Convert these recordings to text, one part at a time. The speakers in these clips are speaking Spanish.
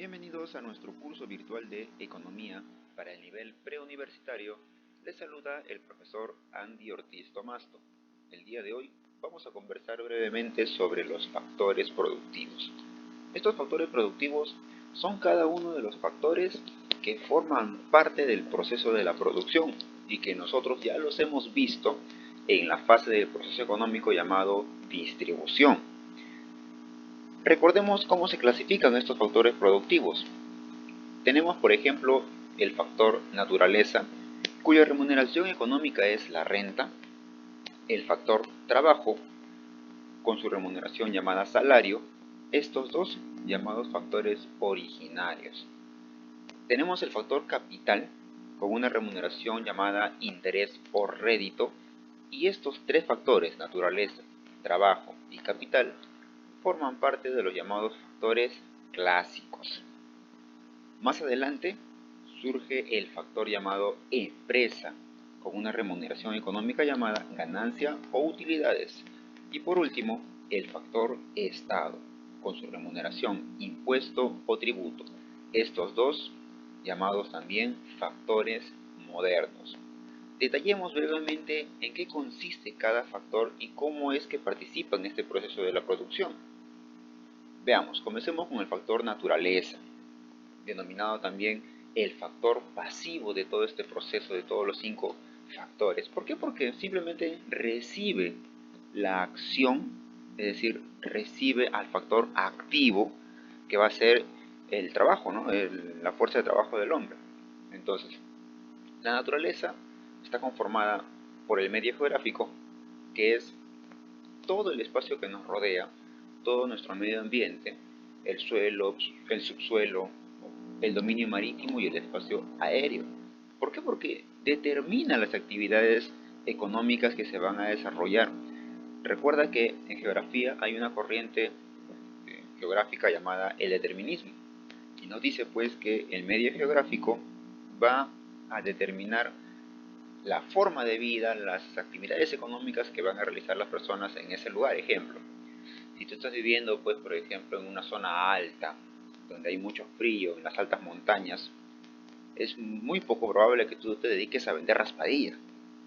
Bienvenidos a nuestro curso virtual de Economía para el nivel preuniversitario. Les saluda el profesor Andy Ortiz Tomasto. El día de hoy vamos a conversar brevemente sobre los factores productivos. Estos factores productivos son cada uno de los factores que forman parte del proceso de la producción y que nosotros ya los hemos visto en la fase del proceso económico llamado distribución. Recordemos cómo se clasifican estos factores productivos. Tenemos, por ejemplo, el factor naturaleza, cuya remuneración económica es la renta, el factor trabajo, con su remuneración llamada salario, estos dos llamados factores originarios. Tenemos el factor capital, con una remuneración llamada interés o rédito, y estos tres factores, naturaleza, trabajo y capital, forman parte de los llamados factores clásicos. Más adelante surge el factor llamado empresa, con una remuneración económica llamada ganancia o utilidades. Y por último, el factor Estado, con su remuneración impuesto o tributo. Estos dos llamados también factores modernos. Detallemos brevemente en qué consiste cada factor y cómo es que participa en este proceso de la producción. Veamos, comencemos con el factor naturaleza, denominado también el factor pasivo de todo este proceso, de todos los 5 factores. ¿Por qué? Porque simplemente recibe la acción, es decir, recibe al factor activo, que va a ser el trabajo, ¿no? La fuerza de trabajo del hombre. Entonces, la naturaleza está conformada por el medio geográfico, que es todo el espacio que nos rodea, todo nuestro medio ambiente, el suelo, el subsuelo, el dominio marítimo y el espacio aéreo. ¿Por qué? Porque determina las actividades económicas que se van a desarrollar. Recuerda que en geografía hay una corriente geográfica llamada el determinismo, y nos dice pues que el medio geográfico va a determinar la forma de vida, las actividades económicas que van a realizar las personas en ese lugar. Ejemplo, si tú estás viviendo, pues, por ejemplo, en una zona alta, donde hay mucho frío, en las altas montañas, es muy poco probable que tú te dediques a vender raspadilla.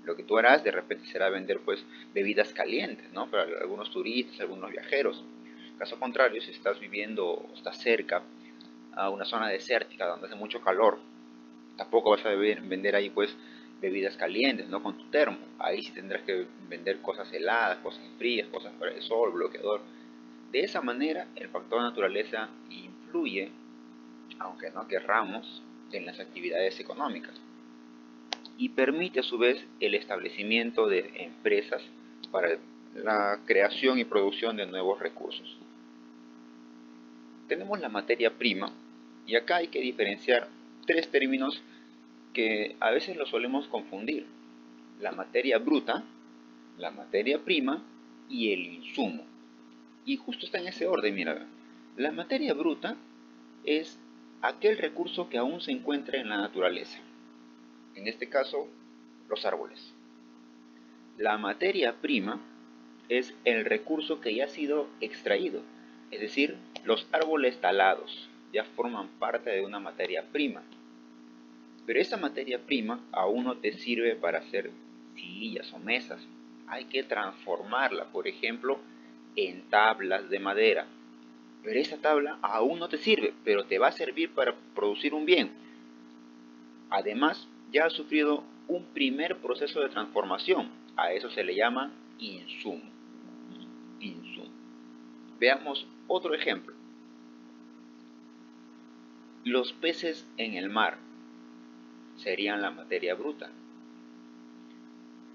Lo que tú harás de repente será vender, pues, bebidas calientes, ¿no? Para algunos turistas, algunos viajeros. Caso contrario, si estás viviendo o estás cerca a una zona desértica donde hace mucho calor, tampoco vas a vender ahí, pues, bebidas calientes, ¿no? Con tu termo. Ahí sí tendrás que vender cosas heladas, cosas frías, cosas para el sol, bloqueador. De esa manera, el factor naturaleza influye, aunque no querramos, en las actividades económicas y permite a su vez el establecimiento de empresas para la creación y producción de nuevos recursos. Tenemos la materia prima, y acá hay que diferenciar tres términos que a veces lo solemos confundir: la materia bruta, la materia prima y el insumo. Y justo está en ese orden, mira. La materia bruta es aquel recurso que aún se encuentra en la naturaleza, en este caso, los árboles. La materia prima es el recurso que ya ha sido extraído, es decir, los árboles talados ya forman parte de una materia prima. Pero esa materia prima aún no te sirve para hacer sillas o mesas. Hay que transformarla, por ejemplo, en tablas de madera. Pero esa tabla aún no te sirve, pero te va a servir para producir un bien. Además, ya ha sufrido un primer proceso de transformación. A eso se le llama insumo. Veamos otro ejemplo. Los peces en el mar serían la materia bruta.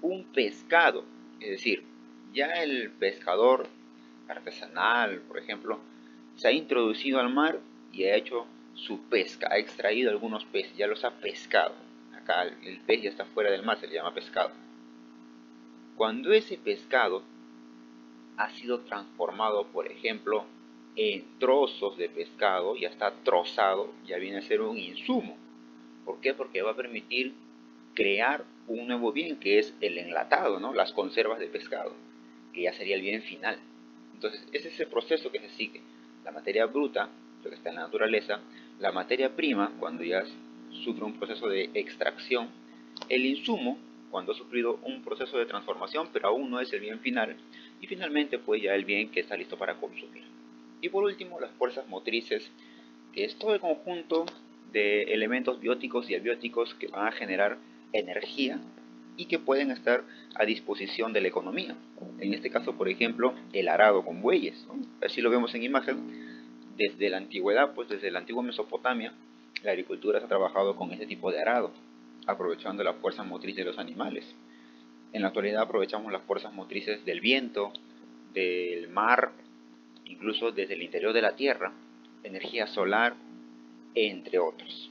Un pescado, es decir, ya el pescador artesanal, por ejemplo, se ha introducido al mar y ha hecho su pesca, ha extraído algunos peces, ya los ha pescado. Acá el pez ya está fuera del mar, se le llama pescado. Cuando ese pescado ha sido transformado, por ejemplo, en trozos de pescado, ya está trozado, ya viene a ser un insumo. ¿Por qué? Porque va a permitir crear un nuevo bien, que es el enlatado, ¿no? Las conservas de pescado, que ya sería el bien final. Entonces, ese es el proceso que se sigue. La materia bruta, lo que está en la naturaleza, la materia prima, cuando ya sufre un proceso de extracción, el insumo, cuando ha sufrido un proceso de transformación, pero aún no es el bien final, y finalmente pues ya el bien que está listo para consumir. Y por último, las fuerzas motrices, que es todo el conjunto de elementos bióticos y abióticos que van a generar energía y que pueden estar a disposición de la economía. En este caso, por ejemplo, el arado con bueyes, ¿no? Así lo vemos en imagen. Desde la antigüedad, pues desde la antigua Mesopotamia, la agricultura se ha trabajado con este tipo de arado, aprovechando la fuerza motriz de los animales. En la actualidad aprovechamos las fuerzas motrices del viento, del mar, incluso desde el interior de la tierra, energía solar, entre otros.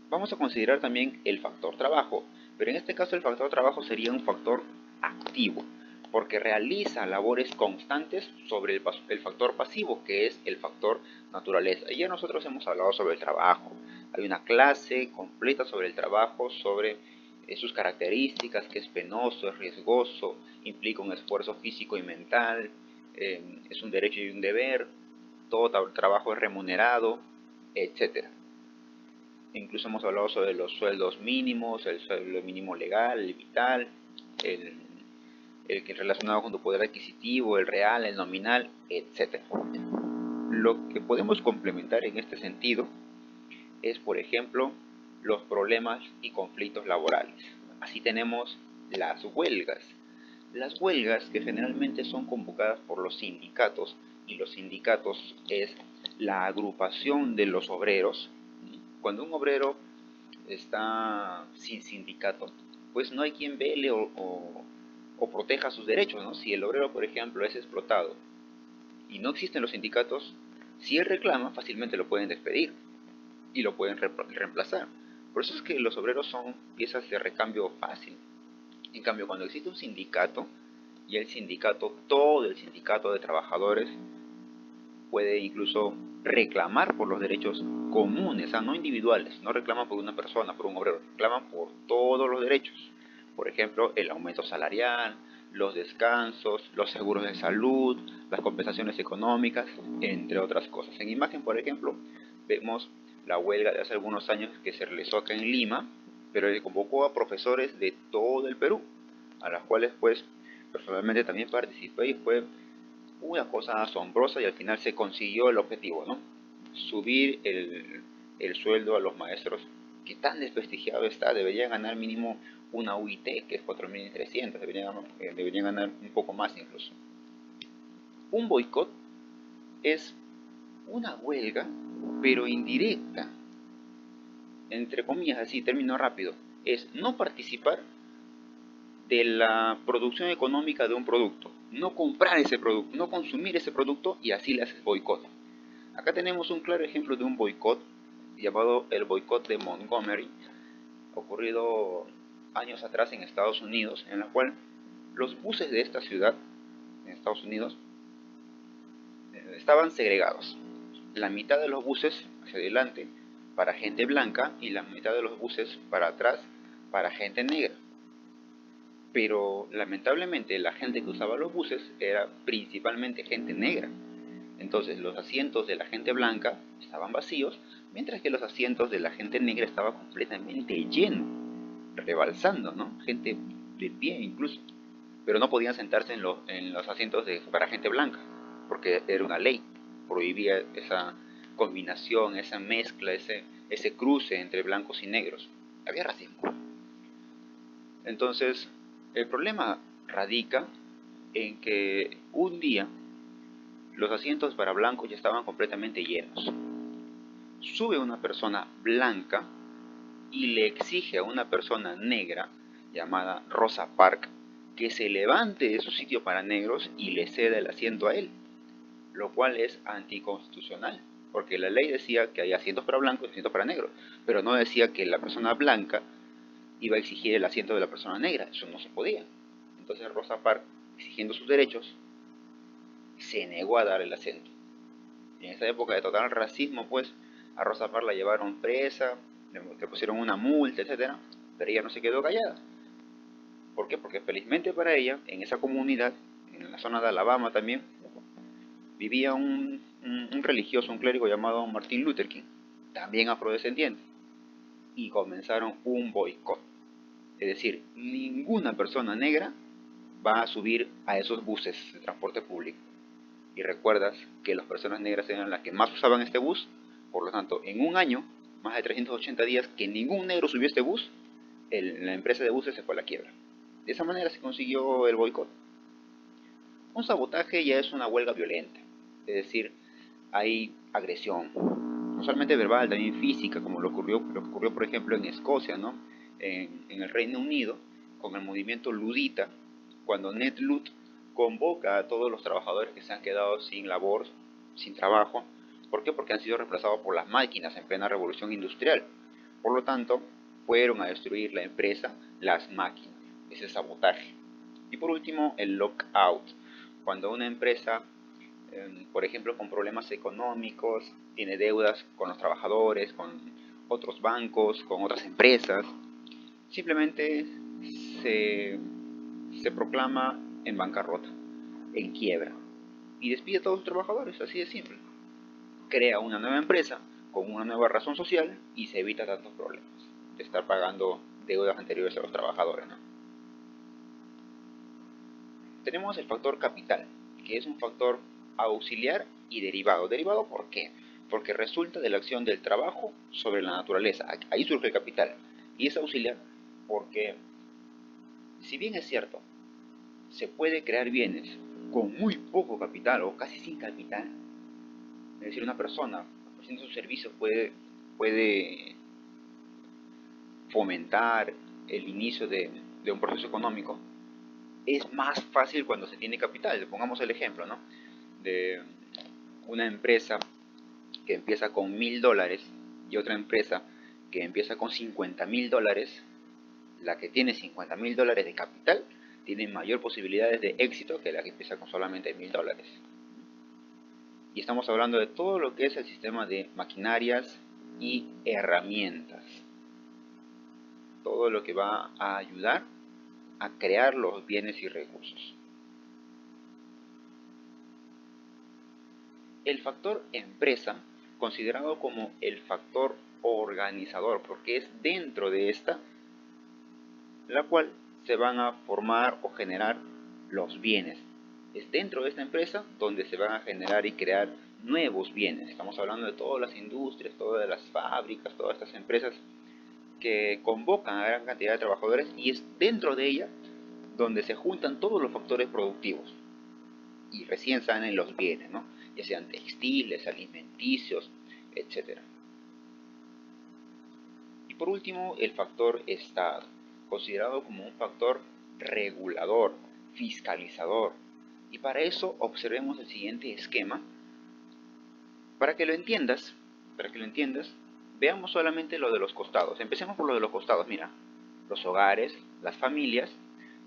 Vamos a considerar también el factor trabajo, pero en este caso el factor trabajo sería un factor activo, porque realiza labores constantes sobre el factor pasivo, que es el factor naturaleza. Y ya nosotros hemos hablado sobre el trabajo. Hay una clase completa sobre el trabajo, sobre sus características, que es penoso, es riesgoso, implica un esfuerzo físico y mental, es un derecho y un deber, todo trabajo es remunerado, etcétera. Incluso hemos hablado sobre los sueldos mínimos, el sueldo mínimo legal, el vital, el que relacionado con tu poder adquisitivo, el real, el nominal, etc. Lo que podemos complementar en este sentido es, por ejemplo, los problemas y conflictos laborales. Así tenemos las huelgas. Las huelgas, que generalmente son convocadas por los sindicatos, y los sindicatos es la agrupación de los obreros. Cuando un obrero está sin sindicato, pues no hay quien vele o proteja sus derechos, ¿no? Si el obrero, por ejemplo, es explotado y no existen los sindicatos, si él reclama, fácilmente lo pueden despedir y lo pueden reemplazar. Por eso es que los obreros son piezas de recambio fácil. En cambio, cuando existe un sindicato, y el sindicato, todo el sindicato de trabajadores, puede incluso reclamar por los derechos comunes, no individuales. No reclaman por una persona, por un obrero, reclaman por todos los derechos. Por ejemplo, el aumento salarial, los descansos, los seguros de salud, las compensaciones económicas, entre otras cosas. En imagen, por ejemplo, vemos la huelga de hace algunos años que se realizó acá en Lima, pero que convocó a profesores de todo el Perú, a las cuales pues personalmente también participé, y fue una cosa asombrosa, y al final se consiguió el objetivo, ¿no? Subir el sueldo a los maestros, que tan desprestigiado está. Deberían ganar mínimo una UIT, que es 4.300, deberían ganar un poco más incluso. Un boicot es una huelga, pero indirecta, entre comillas, así, término rápido. Es no participar de la producción económica de un producto, no comprar ese producto, no consumir ese producto, y así le haces boicot. Acá tenemos un claro ejemplo de un boicot llamado el boicot de Montgomery, ocurrido años atrás en Estados Unidos, en la cual los buses de esta ciudad, en Estados Unidos, estaban segregados. La mitad de los buses hacia adelante para gente blanca y la mitad de los buses para atrás para gente negra. Pero lamentablemente la gente que usaba los buses era principalmente gente negra. Entonces los asientos de la gente blanca estaban vacíos, mientras que los asientos de la gente negra estaban completamente llenos, rebalsando, ¿no? Gente de pie incluso. Pero no podían sentarse en los asientos para gente blanca, porque era una ley, prohibía esa combinación, esa mezcla, ese cruce entre blancos y negros. Había racismo. Entonces, el problema radica en que un día los asientos para blancos ya estaban completamente llenos. Sube una persona blanca y le exige a una persona negra llamada Rosa Parks que se levante de su sitio para negros y le ceda el asiento a él, lo cual es anticonstitucional, porque la ley decía que hay asientos para blancos y asientos para negros, pero no decía que la persona blanca iba a exigir el asiento de la persona negra. Eso no se podía. Entonces Rosa Parks, exigiendo sus derechos, se negó a dar el asiento. Y en esa época de total racismo, pues, a Rosa Parks la llevaron presa, le pusieron una multa, etcétera, pero ella no se quedó callada. ¿Por qué? Porque felizmente para ella, en esa comunidad, en la zona de Alabama también, vivía un religioso, un clérigo llamado Martin Luther King, también afrodescendiente, y comenzaron un boicot. Es decir, ninguna persona negra va a subir a esos buses de transporte público. Y recuerdas que las personas negras eran las que más usaban este bus, por lo tanto, en un año, más de 380 días que ningún negro subió este bus, la empresa de buses se fue a la quiebra. De esa manera se consiguió el boicot. Un sabotaje ya es una huelga violenta, es decir, hay agresión, no solamente verbal, también física, como lo que ocurrió por ejemplo en Escocia, ¿no? En el Reino Unido, con el movimiento ludita, cuando Ned Ludd convoca a todos los trabajadores que se han quedado sin labor, sin trabajo. ¿Por qué? Porque han sido reemplazados por las máquinas en plena revolución industrial. Por lo tanto, fueron a destruir la empresa, las máquinas. Ese sabotaje. Y por último, el lockout. Cuando una empresa, por ejemplo, con problemas económicos, tiene deudas con los trabajadores, con otros bancos, con otras empresas, simplemente se, se proclama en bancarrota, en quiebra, y despide a todos sus trabajadores, así de simple. Crea una nueva empresa con una nueva razón social y se evita tantos problemas de estar pagando deudas anteriores a los trabajadores, ¿no? Tenemos el factor capital, que es un factor auxiliar y derivado. ¿Derivado por qué? Porque resulta de la acción del trabajo sobre la naturaleza. Ahí surge el capital. Y es auxiliar porque, si bien es cierto, se puede crear bienes con muy poco capital o casi sin capital, es decir, una persona ofreciendo sus servicios puede fomentar el inicio de un proceso económico. Es más fácil cuando se tiene capital. Pongamos el ejemplo, ¿no? De una empresa que empieza con $1000 y otra empresa que empieza con $50.000. La que tiene $50.000 de capital tiene mayor posibilidades de éxito que la que empieza con solamente $1000. Y estamos hablando de todo lo que es el sistema de maquinarias y herramientas. Todo lo que va a ayudar a crear los bienes y recursos. El factor empresa, considerado como el factor organizador, porque es dentro de esta la cual se van a formar o generar los bienes. Es dentro de esta empresa donde se van a generar y crear nuevos bienes. Estamos hablando de todas las industrias, todas las fábricas, todas estas empresas que convocan a gran cantidad de trabajadores, y es dentro de ella donde se juntan todos los factores productivos y recién salen los bienes, ¿no? Ya sean textiles, alimenticios, etc. Y por último, el factor Estado, considerado como un factor regulador, fiscalizador. Y para eso observemos el siguiente esquema. Para que lo entiendas, veamos solamente lo de los costados. Empecemos por lo de los costados, mira. Los hogares, las familias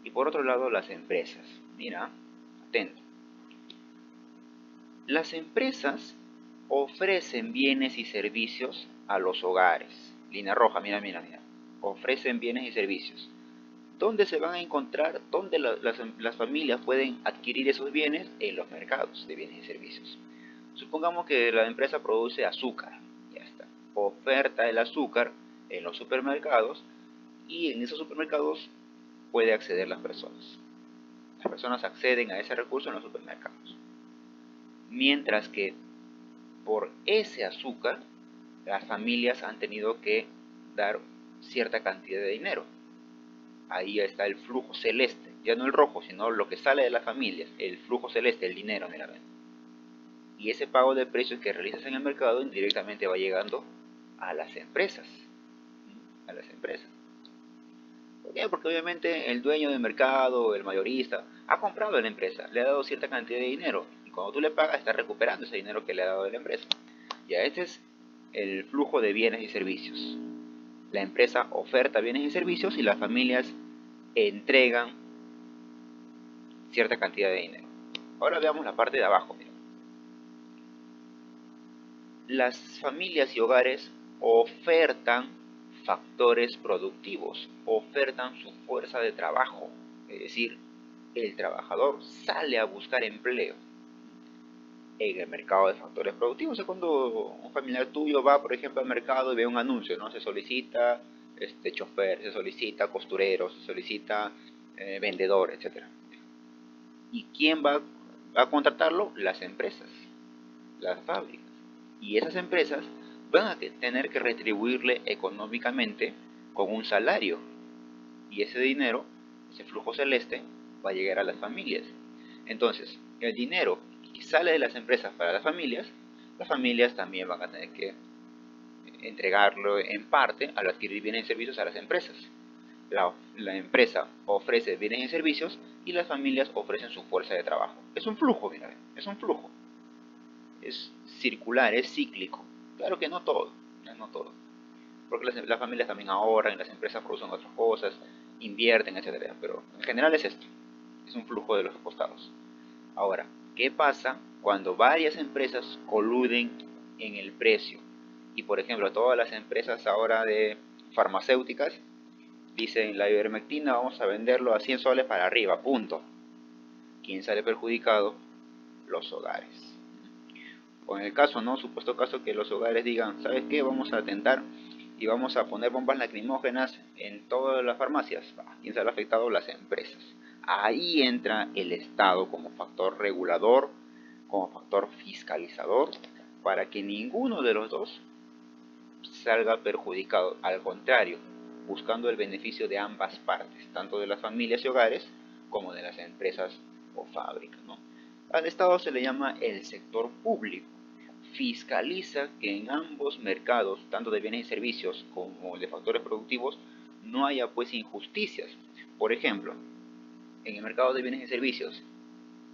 y por otro lado las empresas. Mira, atento. Las empresas ofrecen bienes y servicios a los hogares. Línea roja, mira. Ofrecen bienes y servicios. ¿Dónde se van a encontrar? ¿Dónde las familias pueden adquirir esos bienes? En los mercados de bienes y servicios. Supongamos que la empresa produce azúcar. Ya está. Oferta el azúcar en los supermercados y en esos supermercados puede acceder las personas. Las personas acceden a ese recurso en los supermercados. Mientras que por ese azúcar las familias han tenido que dar cierta cantidad de dinero. Ahí está el flujo celeste, ya no el rojo, sino lo que sale de las familias, el flujo celeste, el dinero, mira. Y ese pago de precios que realizas en el mercado indirectamente va llegando a las empresas. A las empresas. ¿Por qué? Porque obviamente el dueño del mercado, el mayorista, ha comprado a la empresa, le ha dado cierta cantidad de dinero. Y cuando tú le pagas, está recuperando ese dinero que le ha dado de la empresa. Ya este es el flujo de bienes y servicios. La empresa oferta bienes y servicios y las familias entregan cierta cantidad de dinero. Ahora veamos la parte de abajo. Mira. Las familias y hogares ofertan factores productivos, ofertan su fuerza de trabajo, es decir, el trabajador sale a buscar empleo. en el mercado de factores productivos. Es cuando un familiar tuyo va, por ejemplo, al mercado y ve un anuncio, ¿no? Se solicita chofer, se solicita costurero, se solicita vendedor, etcétera. ¿Y quién va a contratarlo? Las empresas, las fábricas. Y esas empresas van a tener que retribuirle económicamente con un salario. Y ese dinero, ese flujo celeste, va a llegar a las familias. Entonces, el dinero que sale de las empresas para las familias también van a tener que entregarlo en parte al adquirir bienes y servicios a las empresas. La empresa ofrece bienes y servicios y las familias ofrecen su fuerza de trabajo. Es un flujo, mira, es un flujo. Es circular, es cíclico. Claro que no todo, no todo. Porque las familias también ahorran, las empresas producen otras cosas, invierten, etcétera. Pero en general es esto, es un flujo de los costados. Ahora, ¿qué pasa cuando varias empresas coluden en el precio? Y por ejemplo, todas las empresas ahora de farmacéuticas dicen la ivermectina vamos a venderlo a 100 soles para arriba, punto. ¿Quién sale perjudicado? Los hogares. O en el caso, ¿no? Supuesto caso que los hogares digan, ¿sabes qué? Vamos a atentar y vamos a poner bombas lacrimógenas en todas las farmacias. ¿Quién sale afectado? Las empresas. Ahí entra el Estado como factor regulador, como factor fiscalizador, para que ninguno de los dos salga perjudicado. Al contrario, buscando el beneficio de ambas partes, tanto de las familias y hogares como de las empresas o fábricas, ¿no? Al Estado se le llama el sector público. Fiscaliza que en ambos mercados, tanto de bienes y servicios como de factores productivos, no haya pues injusticias. Por ejemplo, en el mercado de bienes y servicios,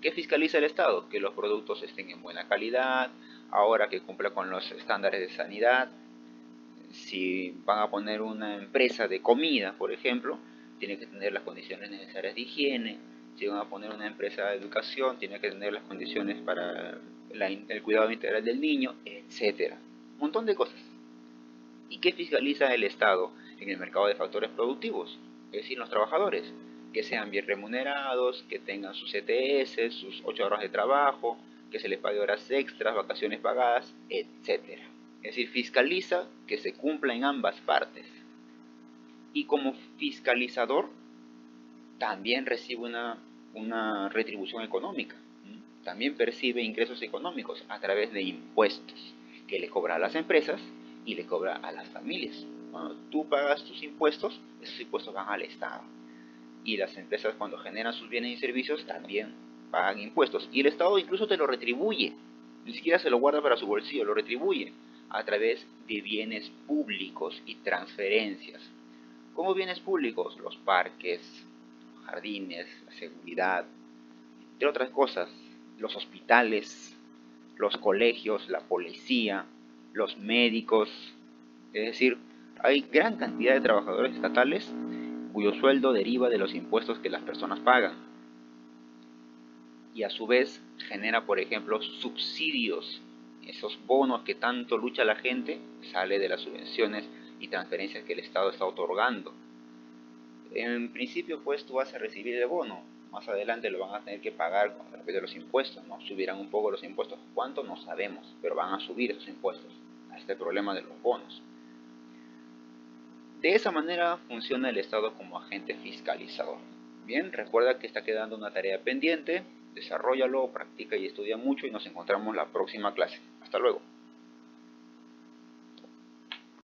¿qué fiscaliza el Estado? Que los productos estén en buena calidad, ahora que cumpla con los estándares de sanidad. Si van a poner una empresa de comida, por ejemplo, tiene que tener las condiciones necesarias de higiene. Si van a poner una empresa de educación, tiene que tener las condiciones para el cuidado integral del niño, etcétera. Un montón de cosas. ¿Y qué fiscaliza el Estado en el mercado de factores productivos? Es decir, los trabajadores, que sean bien remunerados, que tengan sus ETS, sus 8 horas de trabajo, que se les pague horas extras, vacaciones pagadas, etcétera. Es decir, fiscaliza que se cumpla en ambas partes. Y como fiscalizador también recibe una retribución económica. También percibe ingresos económicos a través de impuestos que le cobra a las empresas y le cobra a las familias. Cuando tú pagas tus impuestos, esos impuestos van al Estado. Y las empresas cuando generan sus bienes y servicios también pagan impuestos. Y el Estado incluso te lo retribuye. Ni siquiera se lo guarda para su bolsillo, lo retribuye a través de bienes públicos y transferencias. ¿Cómo bienes públicos? Los parques, los jardines, la seguridad, entre otras cosas, los hospitales, los colegios, la policía, los médicos. Es decir, hay gran cantidad de trabajadores estatales cuyo sueldo deriva de los impuestos que las personas pagan. Y a su vez genera, por ejemplo, subsidios. Esos bonos que tanto lucha la gente sale de las subvenciones y transferencias que el Estado está otorgando. En principio, pues tú vas a recibir el bono. Más adelante lo van a tener que pagar a través de los impuestos, ¿no? Subirán un poco los impuestos. ¿Cuánto? No sabemos, pero van a subir esos impuestos. A este problema de los bonos. De esa manera funciona el Estado como agente fiscalizador. Bien, recuerda que está quedando una tarea pendiente. Desarróllalo, practica y estudia mucho y nos encontramos la próxima clase. Hasta luego.